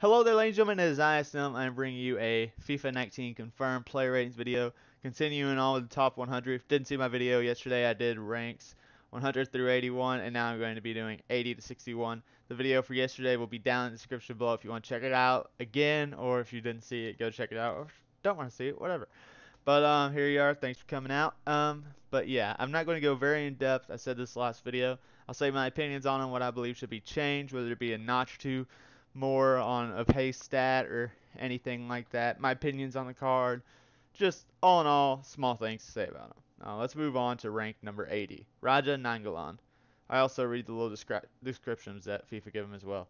Hello there, ladies and gentlemen, it is ISM. I'm bringing you a FIFA 19 confirmed player ratings video. Continuing on with the top 100. If you didn't see my video yesterday, I did ranks 100 through 81, and now I'm going to be doing 80 to 61. The video for yesterday will be down in the description below if you want to check it out again, or if you didn't see it, go check it out, or don't want to see it, whatever. But here you are. Thanks for coming out. But yeah, I'm not going to go very in depth. I said this last video. I'll say my opinions on what I believe should be changed, whether it be a notch or two more on a pace stat or anything like that. My opinions on the card, just all in all, small things to say about him. Now let's move on to rank number 80, Raja Nangalan. I also read the little descriptions that FIFA give him as well.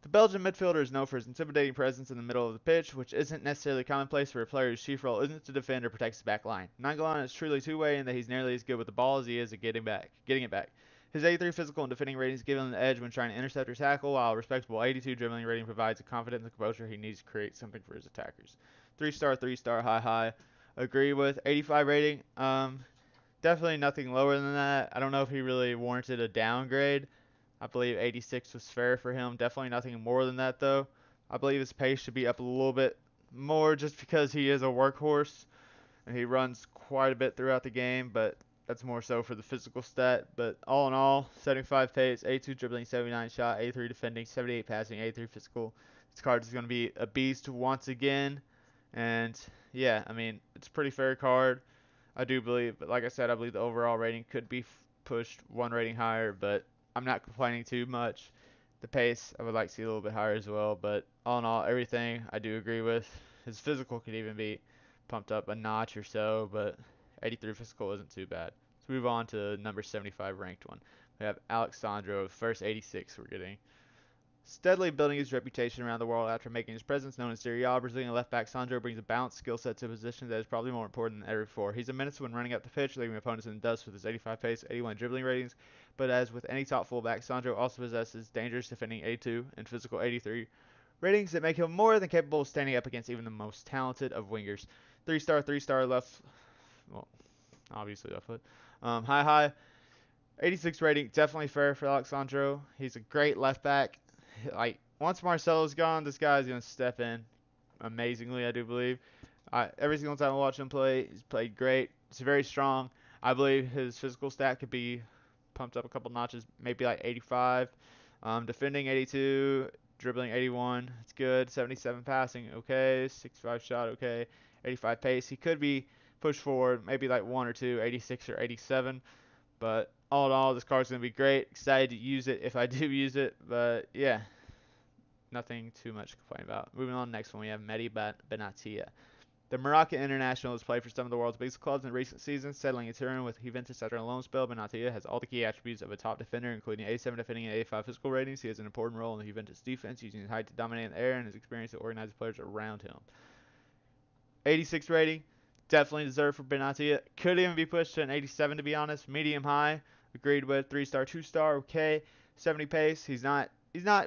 The Belgian midfielder is known for his intimidating presence in the middle of the pitch, which isn't necessarily commonplace for a player whose chief role isn't to defend or protect his back line. Nangalan is truly two-way in that he's nearly as good with the ball as he is at getting it back. His 83 physical and defending ratings give him the edge when trying to intercept or tackle, while a respectable 82 dribbling rating provides the confidence and composure he needs to create something for his attackers. 3-star, 3-star, high. Agree with 85 rating. Definitely nothing lower than that. I don't know if he really warranted a downgrade. I believe 86 was fair for him. Definitely nothing more than that, though. I believe his pace should be up a little bit more just because he is a workhorse and he runs quite a bit throughout the game, but that's more so for the physical stat. But all in all, 75 pace, 82 dribbling, 79 shot, 83 defending, 78 passing, 83 physical. This card is going to be a beast once again. And yeah, I mean, it's a pretty fair card. I do believe, but like I said, I believe the overall rating could be pushed one rating higher, but I'm not complaining too much. The pace, I would like to see a little bit higher as well, but all in all, everything I do agree with. His physical could even be pumped up a notch or so, but 83 physical isn't too bad. Let's move on to number 75 ranked one. We have Alexandro, first 86 we're getting. Steadily building his reputation around the world after making his presence known in Serie A, Brazilian left back Sandro brings a balanced skill set to a position that is probably more important than ever before. He's a menace when running up the pitch, leaving opponents in the dust with his 85 pace, 81 dribbling ratings, but as with any top fullback, Sandro also possesses dangerous defending 82 and physical 83 ratings that make him more than capable of standing up against even the most talented of wingers. 3-star, 3-star left, well, obviously left foot. High. 86 rating, definitely fair for Alexandro. He's a great left back. Like, once Marcelo's gone, this guy's going to step in amazingly, I do believe. Every single time I watch him play, he's played great. He's very strong. I believe his physical stat could be pumped up a couple notches, maybe like 85. Defending 82, dribbling 81. It's good. 77 passing, okay. 65 shot, okay. 85 pace. He could be pushed forward, maybe like 1 or 2, 86 or 87. But all in all, this card's going to be great. Excited to use it if I do use it. But yeah, nothing too much to complain about. Moving on to the next one, we have Mehdi Benatia. The Moroccan international has played for some of the world's biggest clubs in recent seasons, settling in Turin with Juventus after a loan spell. Benatia has all the key attributes of a top defender, including 87 defending and 85 physical ratings. He has an important role in the Juventus defense, using his height to dominate in the air and his experience to organize the players around him. 86 rating, definitely deserved for Benatia. Could even be pushed to an 87 to be honest. Medium high, agreed with. 3-star, 2-star, okay. 70 pace. He's not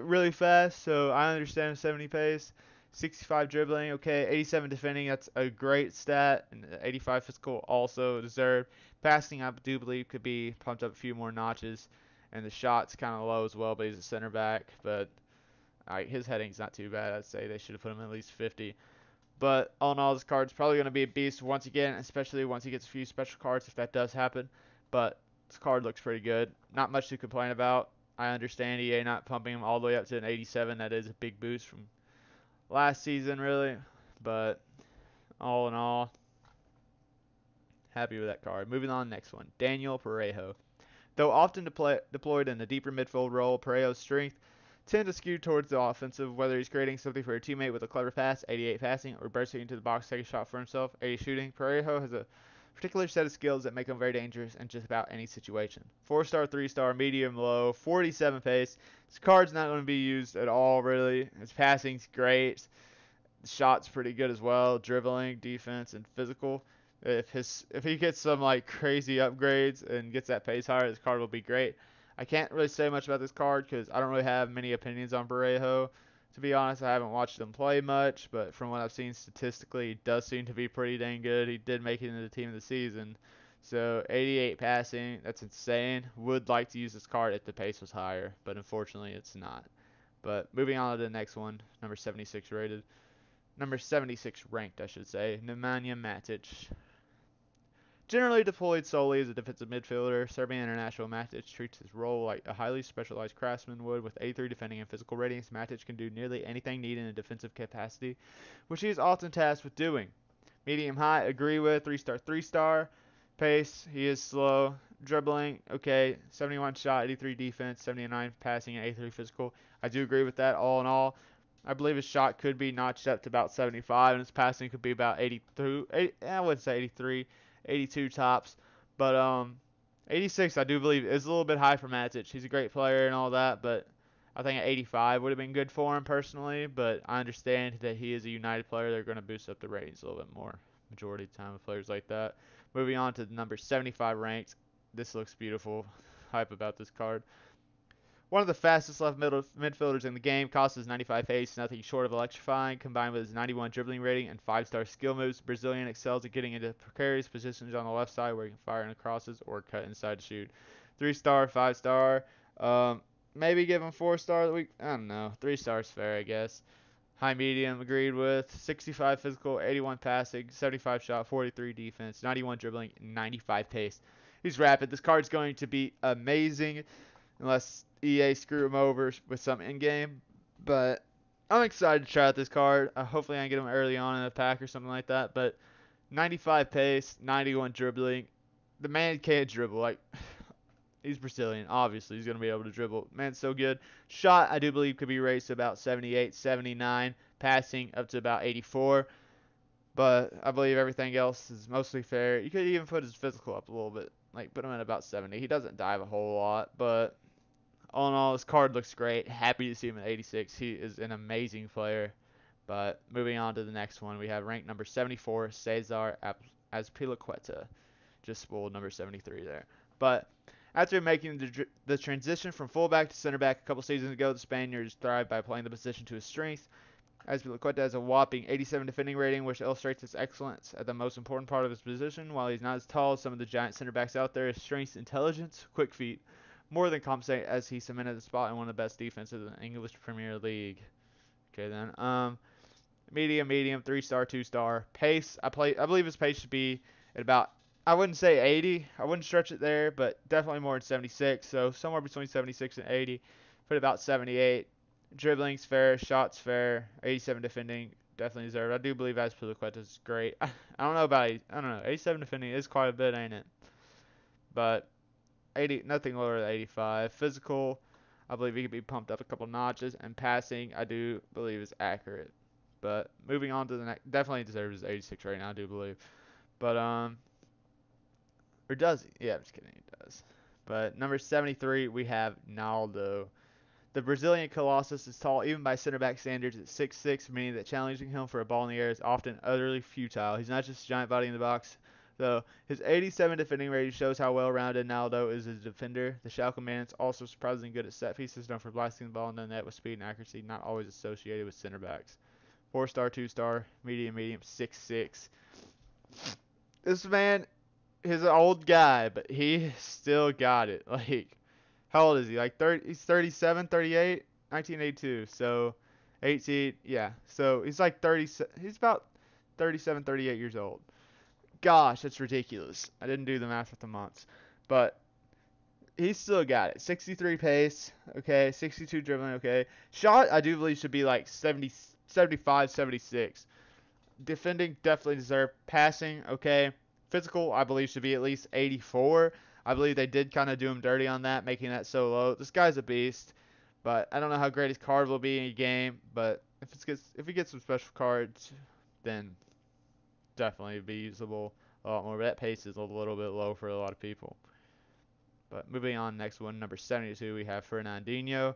really fast, so I understand 70 pace. 65 dribbling, okay. 87 defending, that's a great stat. And 85 physical, also deserved. Passing, I do believe, could be pumped up a few more notches. And the shot's kind of low as well, but he's a center back. But his heading's not too bad. I'd say they should have put him at least 50. But all in all, this card's probably going to be a beast once again, especially once he gets a few special cards if that does happen. But this card looks pretty good. Not much to complain about. I understand EA not pumping him all the way up to an 87. That is a big boost from last season, really. But all in all, happy with that card. Moving on to the next one. Daniel Parejo. Though often deployed in a deeper midfield role, Parejo's strength tend to skew towards the offensive, whether he's creating something for a teammate with a clever pass, 88 passing, or bursting into the box to take a shot for himself, 80 shooting. Parejo has a particular set of skills that make him very dangerous in just about any situation. 4-star, 3-star, medium, low, 47 pace. This card's not going to be used at all, really. His passing's great. The shot's pretty good as well. Dribbling, defense, and physical. If he gets some like crazy upgrades and gets that pace higher, this card will be great. I can't really say much about this card because I don't really have many opinions on Parejo. To be honest, I haven't watched him play much, but from what I've seen statistically, he does seem to be pretty dang good. He did make it into the team of the season. So 88 passing, that's insane. Would like to use this card if the pace was higher, but unfortunately it's not. But moving on to the next one, number 76 rated. Number 76 ranked, I should say. Nemanja Matic. Generally deployed solely as a defensive midfielder, Serbian international Matic treats his role like a highly specialized craftsman would. With 83 defending and physical ratings, Matic can do nearly anything needed in a defensive capacity, which he is often tasked with doing. Medium high, agree with, 3-star, 3-star. Pace, he is slow. Dribbling, okay, 71 shot, 83 defense, 79 passing, and 83 physical. I do agree with that all in all. I believe his shot could be notched up to about 75, and his passing could be about 82. I wouldn't say 83, 82 tops. But 86, I do believe, is a little bit high for Matic. He's a great player and all that, but I think at 85 would have been good for him personally. But I understand that he is a United player. They're going to boost up the ratings a little bit more majority of the time with players like that. Moving on to the number 75 ranked. This looks beautiful. Hype about this card. One of the fastest left midfielders in the game, costs his 95 pace, nothing short of electrifying. Combined with his 91 dribbling rating and 5-star skill moves, the Brazilian excels at getting into precarious positions on the left side where he can fire in crosses or cut inside to shoot. 3-star, 5-star, maybe give him 4-star. I don't know. 3 stars fair, I guess. High medium, agreed with. 65 physical, 81 passing, 75 shot, 43 defense, 91 dribbling, 95 pace. He's rapid. This card's going to be amazing unless EA screw him over with some in-game. But I'm excited to try out this card. Hopefully I can get him early on in the pack or something like that. But 95 pace, 91 dribbling. The man can't dribble. Like, he's Brazilian. Obviously, he's going to be able to dribble. Man's so good. Shot, I do believe, could be raised to about 78, 79. Passing up to about 84. But I believe everything else is mostly fair. You could even put his physical up a little bit. Like, put him at about 70. He doesn't dive a whole lot. But all in all, this card looks great. Happy to see him at 86. He is an amazing player. But moving on to the next one, we have ranked number 74, Cesar Azpilicueta. Just spoiled number 73 there. But after making the transition from fullback to center back a couple seasons ago, the Spaniards thrived by playing the position to his strength. Azpilicueta has a whopping 87 defending rating, which illustrates his excellence at the most important part of his position. While he's not as tall as some of the giant center backs out there, his strength, intelligence, quick feet more than compensate as he cemented the spot in one of the best defenses in the English Premier League. Okay then, medium, 3-star, 2-star. Pace, I believe his pace should be at about, I wouldn't say 80. I wouldn't stretch it there, but definitely more than 76. So somewhere between 76 and 80. Put about 78. Dribbling's fair, shots fair, 87 defending, definitely deserved. I do believe Azpilicueta is great. I don't know about, I don't know, 87 defending is quite a bit, ain't it? But 80, nothing lower than 85. Physical, I believe he could be pumped up a couple notches, and passing, I do believe is accurate. But moving on to the next, definitely deserves 86 right now, I do believe. But or does he? Yeah, I'm just kidding, he does. But number 73, we have Naldo. The Brazilian Colossus is tall even by center back standards at 6'6", meaning that challenging him for a ball in the air is often utterly futile. He's not just a giant body in the box, though. His 87 defending rating shows how well-rounded Naldo is as a defender. The Schalke man is also surprisingly good at set pieces, known for blasting the ball in the net with speed and accuracy, not always associated with center backs. 4-star, 2-star, medium, 6'6". This man is an old guy, but he still got it. Like, how old is he? Like 30, he's 37, 38, 1982. So 18, yeah. So he's like 30, he's about 37, 38 years old. Gosh, that's ridiculous. I didn't do the math with the months. But he's still got it. 63 pace, okay. 62 dribbling, okay. Shot, I do believe should be like 70, 75, 76. Defending, definitely deserved. Passing, okay. Physical, I believe should be at least 84. I believe they did kind of do him dirty on that, making that so low. This guy's a beast, but I don't know how great his card will be in a game. But if he gets some special cards, then definitely be usable a lot more. But that pace is a little bit low for a lot of people. But moving on, next one, number 72, we have Fernandinho.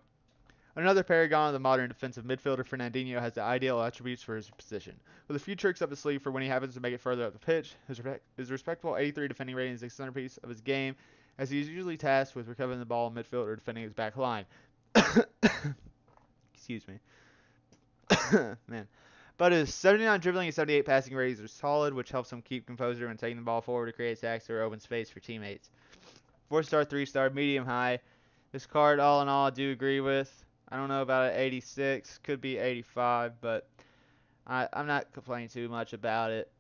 Another paragon of the modern defensive midfielder, Fernandinho has the ideal attributes for his position. With a few tricks up his sleeve for when he happens to make it further up the pitch, his respectable 83 defending rating is the centerpiece of his game, as he is usually tasked with recovering the ball in midfield or defending his back line. Excuse me. Man. But his 79 dribbling and 78 passing ratings are solid, which helps him keep composure when taking the ball forward to create attacks or open space for teammates. 4-star, 3-star, medium high. This card, all in all, I do agree with. I don't know about an 86. Could be 85, but I'm not complaining too much about it.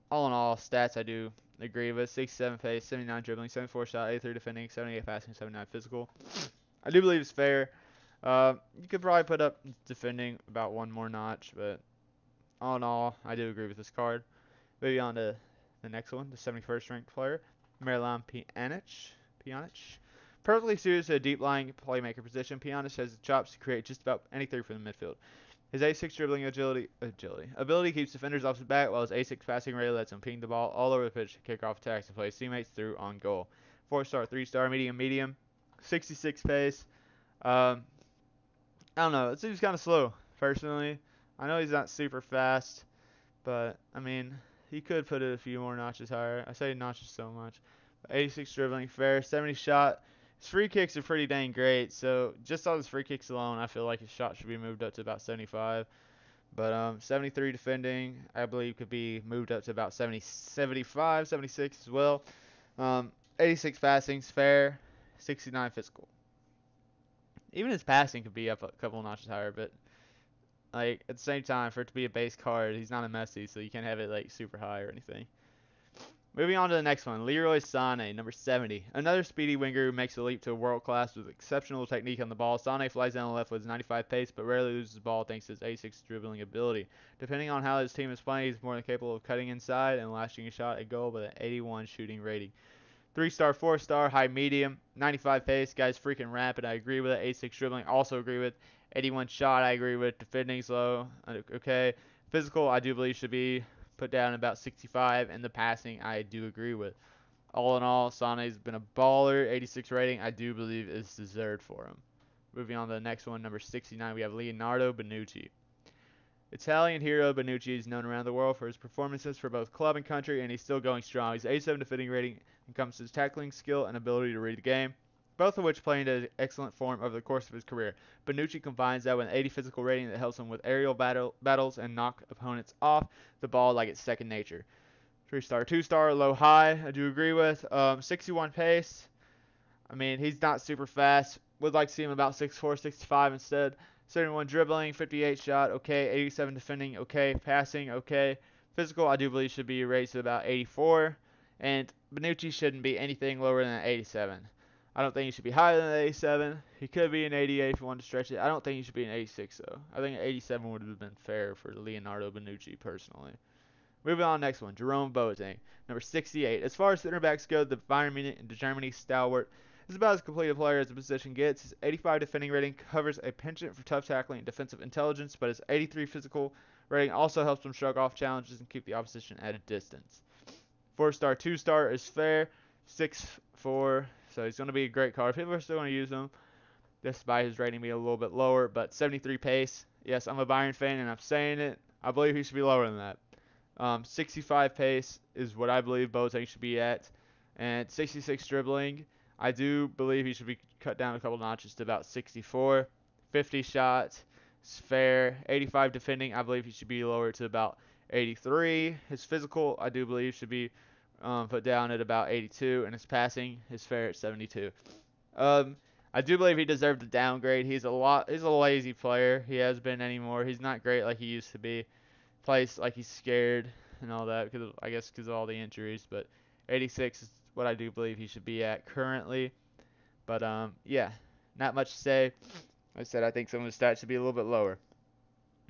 All in all, stats I do agree with. 67 pace, 79 dribbling, 74 shot, 83 defending, 78 passing, 79 physical. I do believe it's fair. You could probably put up defending about one more notch, but all in all, I do agree with this card. Moving on to the next one, the 71st ranked player, Miralem Pjanic. Perfectly suited to a deep-lying playmaker position, Pjanic has the chops to create just about anything from the midfield. His A6 dribbling ability keeps defenders off his back, while his A6 passing rate lets him ping the ball all over the pitch to kick off attacks and play his teammates through on goal. 4-star, 3-star, medium, 66 pace. I don't know, it seems kind of slow, personally. I know he's not super fast, but, I mean, he could put it a few more notches higher. I say notches so much. 86 dribbling, fair, 70 shot. His free kicks are pretty dang great, so just on his free kicks alone, I feel like his shot should be moved up to about 75. But 73 defending, I believe, could be moved up to about 70, 75, 76 as well. 86 passing's fair, 69 physical. Even his passing could be up a couple notches higher, but like at the same time, for it to be a base card, he's not a Messi, so you can't have it like super high or anything. Moving on to the next one, Leroy Sané, number 70. Another speedy winger who makes a leap to world class with exceptional technique on the ball. Sané flies down the left with his 95 pace, but rarely loses the ball thanks to his 86 dribbling ability. Depending on how his team is playing, he's more than capable of cutting inside and lashing a shot at goal with an 81 shooting rating. 3-star, 4-star, high medium, 95 pace, guy's freaking rapid. I agree with it. 86 dribbling, also agree with. 81 shot, I agree with. Defending's low, okay. Physical, I do believe should be put down about 65, and the passing I do agree with. All in all, Sané's been a baller. 86 rating, I do believe is deserved for him. Moving on to the next one, number 69, we have Leonardo Bonucci. Italian hero Bonucci is known around the world for his performances for both club and country, and he's still going strong. His 87 defending rating encompasses tackling skill and ability to read the game, both of which play into excellent form over the course of his career. Bonucci combines that with an 80 physical rating that helps him with aerial battles and knock opponents off the ball like it's second nature. 3-star, 2-star, low high, I do agree with. 61 pace, I mean, he's not super fast. Would like to see him about 6'4", 65 instead. 71 dribbling, 58 shot, okay. 87 defending, okay. Passing, okay. Physical, I do believe should be raised to about 84. And Bonucci shouldn't be anything lower than 87. I don't think he should be higher than 87. He could be an 88 if you want to stretch it. I don't think he should be an 86, though. I think an 87 would have been fair for Leonardo Bonucci, personally. Moving on, next one, Jerome Boateng, number 68. As far as center backs go, the Bayern Munich and Germany stalwart is about as complete a player as the position gets. His 85 defending rating covers a penchant for tough tackling and defensive intelligence, but his 83 physical rating also helps him shrug off challenges and keep the opposition at a distance. 4-star, 2-star is fair, 6'4", so he's going to be a great card. People are still going to use him, despite his rating being a little bit lower, but 73 pace. Yes, I'm a Bayern fan, and I'm saying it. I believe he should be lower than that. 65 pace is what I believe Boateng should be at, and 66 dribbling. I do believe he should be cut down a couple notches to about 64. 50 shots is fair. 85 defending, I believe he should be lower to about 83. His physical, I do believe, should be put down at about 82, and his passing is fair at 72. I do believe he deserved a downgrade. He's a lazy player. He has been anymore. He's not great like he used to be. Plays like he's scared and all that, because of all the injuries. But 86 is what I do believe he should be at currently. But yeah, not much to say. Like I said, I think some of the stats should be a little bit lower.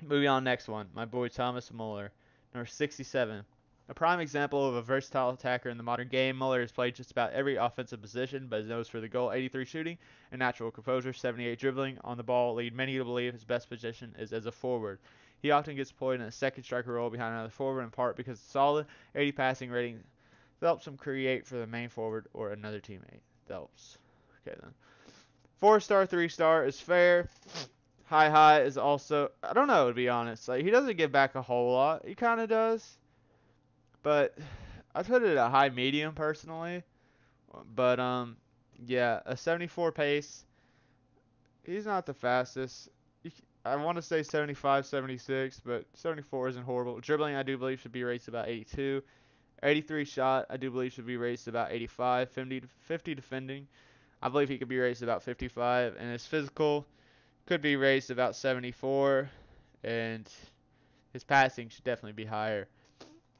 Moving on, next one, my boy Thomas Muller, number 67. A prime example of a versatile attacker in the modern game, Muller has played just about every offensive position, but his nose for the goal, 83 shooting, and natural composure, 78 dribbling on the ball, lead many to believe his best position is as a forward. He often gets deployed in a second striker role behind another forward, in part because the solid 80 passing rating helps him create for the main forward or another teammate. Helps. Okay then. 4-star, 3-star is fair. High is also, I don't know, to be honest. Like, he doesn't give back a whole lot. He kind of does. But I put it at high medium personally. But yeah, a 74 pace. He's not the fastest. I want to say 75, 76, but 74 isn't horrible. Dribbling, I do believe, should be raised to about 82. 83 shot, I do believe, should be raised to about 85. 50 defending, I believe he could be raised to about 55. And his physical could be raised about 74, and his passing should definitely be higher.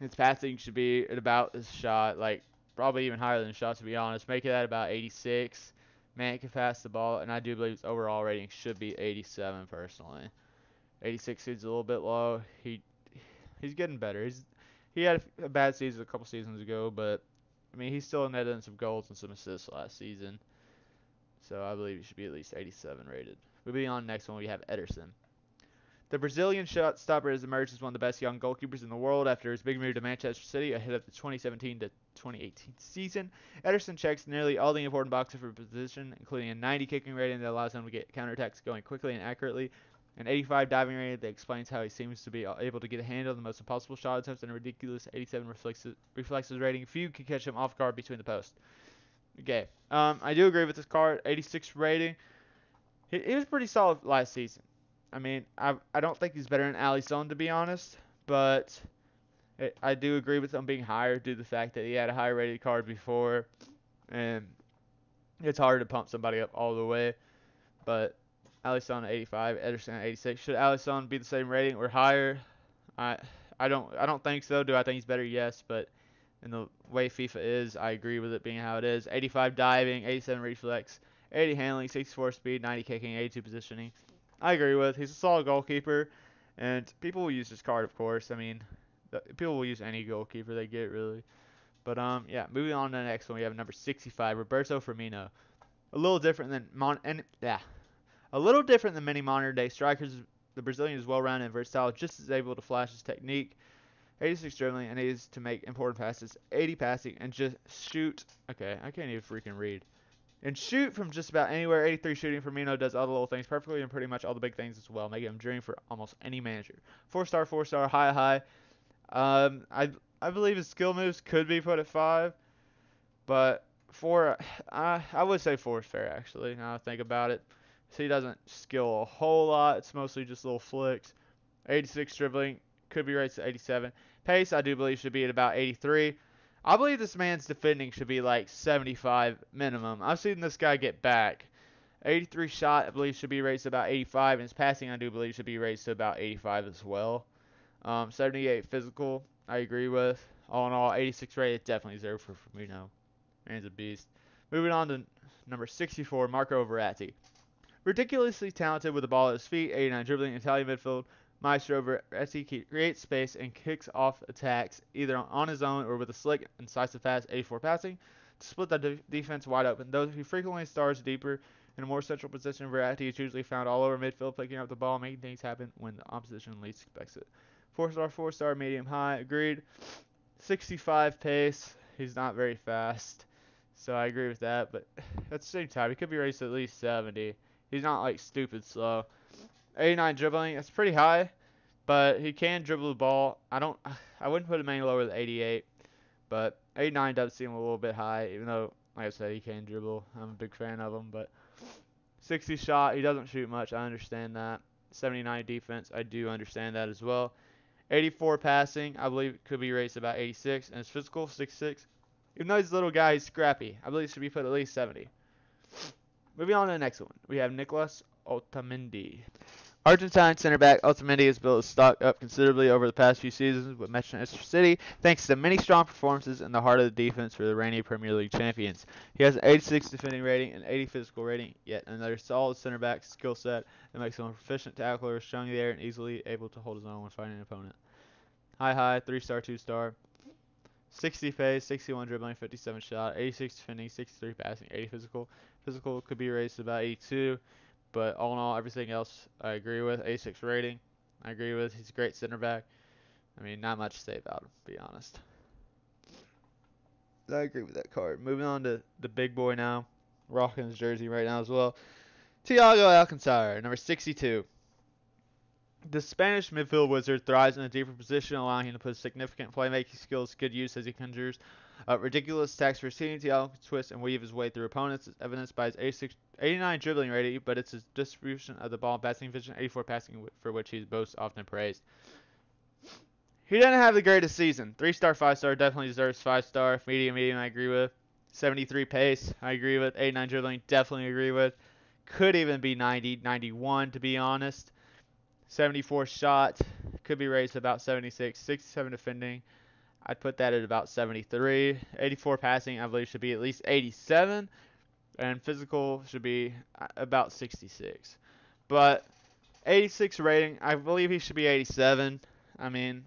His passing should be at about his shot, like probably even higher than his shot, to be honest. Make it at about 86. Man can pass the ball, and I do believe his overall rating should be 87 personally. 86 seems a little bit low. He's getting better. He had a bad season a couple seasons ago, but I mean he's still netted in some goals and some assists last season. So I believe he should be at least 87 rated. Moving on, next one we have Ederson. The Brazilian shot stopper has emerged as one of the best young goalkeepers in the world after his big move to Manchester City ahead of the 2017 to 2018 season. Ederson checks nearly all the important boxes for position, including a 90 kicking rating that allows him to get counterattacks going quickly and accurately, an 85 diving rating that explains how he seems to be able to get a handle on the most impossible shot attempts, and a ridiculous 87 reflexes rating. Few can catch him off guard between the posts. Okay, I do agree with this card. 86 rating. He was pretty solid last season. I mean, I don't think he's better than Alisson, to be honest, but I do agree with him being higher due to the fact that he had a higher rated card before, and it's hard to pump somebody up all the way. But Alisson at 85, Ederson at 86. Should Alisson be the same rating or higher? I don't think so. Do I think he's better? Yes, but in the way FIFA is, I agree with it being how it is. 85 diving, 87 reflex, 80 handling, 64 speed, 90 kicking, 82 positioning. I agree with. He's a solid goalkeeper, and people will use this card, of course. I mean, people will use any goalkeeper they get, really. But yeah, moving on to the next one, we have number 65, Roberto Firmino. A little different than many modern day strikers. The Brazilian is well-rounded and versatile, just as able to flash his technique. 86 dribbling, and he is to make important passes. 80 passing, and just shoot. Okay, I can't even freaking read. And shoot from just about anywhere. 83 shooting. Firmino does all the little things perfectly and pretty much all the big things as well, making him a dream for almost any manager. 4-star, high. I believe his skill moves could be put at 5, but 4, I would say 4 is fair actually. Now I think about it, so he doesn't skill a whole lot. It's mostly just little flicks. 86 dribbling, could be raised to 87. Pace, I do believe should be at about 83. I believe this man's defending should be like 75 minimum. I've seen this guy get back. 83 shot, I believe, should be raised to about 85. And his passing, I do believe, should be raised to about 85 as well. 78 physical, I agree with. All in all, 86 rated, definitely deserved for Firmino. Man's a beast. Moving on to number 64, Marco Verratti. Ridiculously talented with the ball at his feet, 89 dribbling, Italian midfield. Maestro Verratti creates space and kicks off attacks either on his own or with a slick, incisive pass. 84 passing to split the defense wide open. Though he frequently stars deeper in a more central position, Verratti is usually found all over midfield, picking up the ball, making things happen when the opposition least expects it. 4-star, medium high. Agreed. 65 pace. He's not very fast, so I agree with that. But at the same time, he could be raised to at least 70. He's not like stupid slow. 89 dribbling, that's pretty high, but he can dribble the ball. I wouldn't put him any lower than 88, but 89 does seem a little bit high, even though, like I said, he can dribble. I'm a big fan of him, but 60 shot, he doesn't shoot much. I understand that. 79 defense, I do understand that as well. 84 passing, I believe it could be raised to about 86, and his physical, 6'6". Even though he's a little guy, he's scrappy. I believe it should be put at least 70. Moving on to the next one, we have Nicolas Otamendi. Argentine center back Otamendi has built his stock up considerably over the past few seasons with Manchester City, thanks to many strong performances in the heart of the defense for the reigning Premier League champions. He has an 86 defending rating and 80 physical rating, yet another solid center back skill set that makes him a proficient tackler, strong in the air, and easily able to hold his own when fighting an opponent. High, 3-star, 2-star. 60 pace, 61 dribbling, 57 shot, 86 defending, 63 passing, 80 physical. Physical could be raised to about 82. But all in all, everything else I agree with. 86 rating, I agree with. He's a great center back. I mean, not much to say about him, to be honest. I agree with that card. Moving on to the big boy now. Rocking his jersey right now as well. Thiago Alcantara, number 62. The Spanish midfield wizard thrives in a deeper position, allowing him to put significant playmaking skills to good use as he conjures ridiculous attacks for his team. Thiago can twist and weave his way through opponents, as evidenced by his 89 dribbling rating, but it's his distribution of the ball and passing vision, 84 passing, for which he's most often praised. He didn't have the greatest season. 3-star, 5-star, definitely deserves 5-star. Medium, I agree with. 73 pace, I agree with. 89 dribbling, definitely agree with. Could even be 90, 91 to be honest. 74 shot, could be raised to about 76. 67 defending, I'd put that at about 73. 84 passing, I believe should be at least 87. And physical should be about 66. But 86 rating, I believe he should be 87. I mean,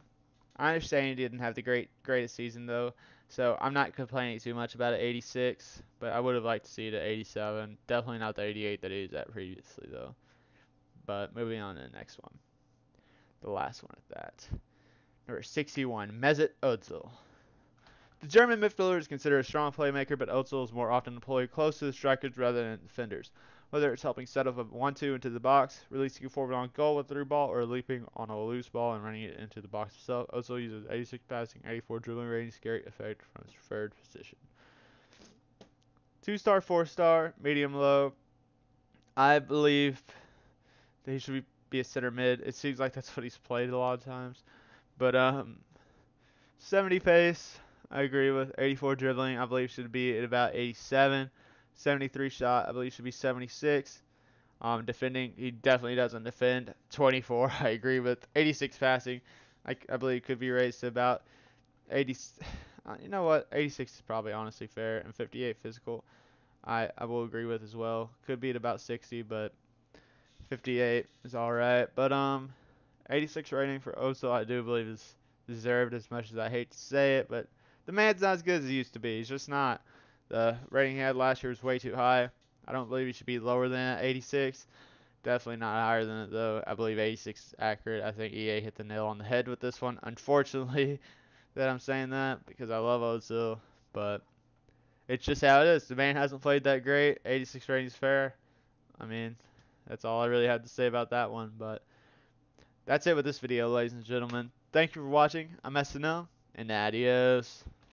I understand he didn't have the greatest season though, so I'm not complaining too much about it. 86, but I would have liked to see it at 87. Definitely not the 88 that he was at previously though. But moving on to the next one, the last one at that. Number 61, Mesut Ozil. The German midfielder is considered a strong playmaker, but Ozil is more often deployed close to the strikers rather than defenders. Whether it's helping set up a 1-2 into the box, releasing a forward on goal with a through ball, or leaping on a loose ball and running it into the box himself, Ozil uses 86 passing, 84 dribbling rating, scary effect from his preferred position. 2-star, 4-star, medium low. I believe that he should be a center mid. It seems like that's what he's played a lot of times. But 70 pace, I agree with. 84 dribbling, I believe should be at about 87. 73 shot, I believe should be 76. Defending, he definitely doesn't defend. 24, I agree with. 86 passing, I believe could be raised to about 80. You know what? 86 is probably honestly fair. And 58 physical, I will agree with as well. Could be at about 60, but 58 is all right. But 86 rating for Ozil, I do believe is deserved, as much as I hate to say it, but the man's not as good as he used to be. He's just not. The rating he had last year was way too high. I don't believe he should be lower than that, 86. Definitely not higher than it, though. I believe 86 is accurate. I think EA hit the nail on the head with this one. Unfortunately, that I'm saying that, because I love Ozil, but it's just how it is. The man hasn't played that great. 86 rating is fair. I mean, that's all I really had to say about that one, but that's it with this video, ladies and gentlemen. Thank you for watching. I'm SNL, and adios.